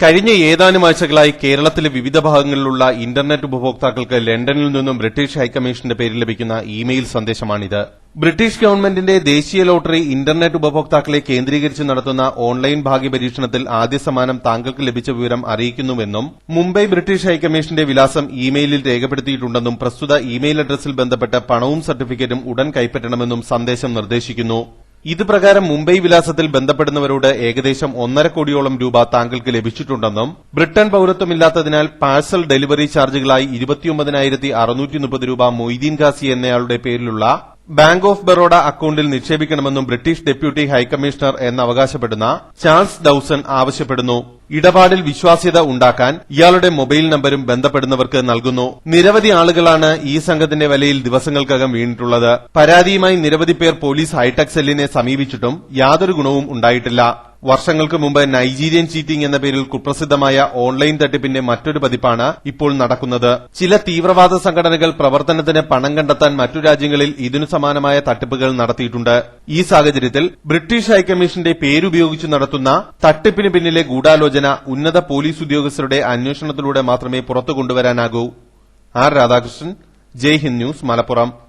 കഴിഞ്ഞ ഏതാനും ആഴ്ചകളായി കേരളത്തിലെ വിവിധ ഭാഗങ്ങളിലുള്ള ഇന്റർനെറ്റ് ഉപഭോക്താക്കൾക്ക് ലണ്ടനിൽ നിന്നും ബ്രിട്ടീഷ് ഹൈക്കമ്മീഷന്റെ പേരിൽ ലഭിക്കുന്ന ഇമെയിൽ സന്ദേശമാണിത്. ബ്രിട്ടീഷ് ഗവൺമെന്റിന്റെ ദേശീയ ലോട്ടറി ഇന്റർനെറ്റ് ഉപഭോക്താക്കളെ കേന്ദ്രീകരിച്ച് നടത്തുന്ന ഓൺലൈൻ ഭാഗ്യപരീക്ഷണത്തിൽ ആദ്യ സമ്മാനം താങ്കൾക്ക് ലഭിച്ച വിവരം അറിയിക്കുന്നുവെന്നും മുംബൈ ബ്രിട്ടീഷ് ഹൈക്കമ്മീഷന്റെ വിലാസം ഇമെയിലിൽ രേഖപ്പെടുത്തിയിട്ടുണ്ടെന്നും പ്രസ്തുത ഇമെയിൽ അഡ്രസ്സിൽ ബന്ധപ്പെട്ട് പണവും സർട്ടിഫിക്കറ്റും ഉടൻ കൈപ്പറ്റണമെന്നും സന്ദേശം നിർദ്ദേശിക്കുന്നു. ഇത് പ്രകാരം മുംബൈ വിലാസത്തിൽ ബന്ധപ്പെടുന്നവരോട് ഏകദേശം 1.5 കോടിയോളം രൂപ താങ്കൾക്ക് ലഭിച്ചിട്ടുണ്ടെന്നും ബ്രിട്ടൻ പൌരത്വമില്ലാത്തതിനാൽ പാഴ്സൽ ഡെലിവറി ചാർജുകളായി 29,630 രൂപ മൊയ്തീൻ ഖാസി എന്നയാളുടെ പേരിലുള്ള ബാങ്ക് ഓഫ് ബറോഡ അക്കൌണ്ടിൽ നിക്ഷേപിക്കണമെന്നും ബ്രിട്ടീഷ് ഡെപ്യൂട്ടി ഹൈക്കമ്മീഷണർ എന്നവകാശപ്പെടുന്ന ചാൾസ് ഡൌസൺ ആവശ്യപ്പെടുന്നു. ഇടപാടിൽ വിശ്വാസ്യത ഉണ്ടാക്കാൻ ഇയാളുടെ മൊബൈൽ നമ്പരും ബന്ധപ്പെടുന്നവർക്ക് നൽകുന്നു. നിരവധി ആളുകളാണ് ഈ സംഘത്തിന്റെ വലയിൽ ദിവസങ്ങൾക്കകം വീണിട്ടുള്ളത്. പരാതിയുമായി നിരവധി പേർ പോലീസ് ഹൈടെക് സെല്ലിനെ സമീപിച്ചിട്ടും യാതൊരു ഗുണവും ഉണ്ടായിട്ടില്ല. വർഷങ്ങൾക്ക് മുമ്പ് നൈജീരിയൻ ചീറ്റിംഗ് എന്ന പേരിൽ കുപ്രസിദ്ധമായ ഓൺലൈൻ തട്ടിപ്പിന്റെ മറ്റൊരു പതിപ്പാണ് ഇപ്പോൾ നടക്കുന്നത്. ചില തീവ്രവാദ സംഘടനകൾ പ്രവർത്തനത്തിന് പണം കണ്ടെത്താൻ മറ്റു രാജ്യങ്ങളിൽ ഇതിനു സമാനമായ തട്ടിപ്പുകൾ നടത്തിയിട്ടുണ്ട്. ഈ സാഹചര്യത്തിൽ ബ്രിട്ടീഷ് ഹൈക്കമ്മീഷന്റെ പേരുപയോഗിച്ച് നടത്തുന്ന തട്ടിപ്പിന് പിന്നിലെ ഗൂഢാലോചന ഉന്നത പോലീസ് ഉദ്യോഗസ്ഥരുടെ അന്വേഷണത്തിലൂടെ മാത്രമേ പുറത്തു കൊണ്ടുവരാനാകൂ. ആർ രാധാകൃഷ്ണൻ, ജയ് ഹിന്ദ് ന്യൂസ്, മലപ്പുറം.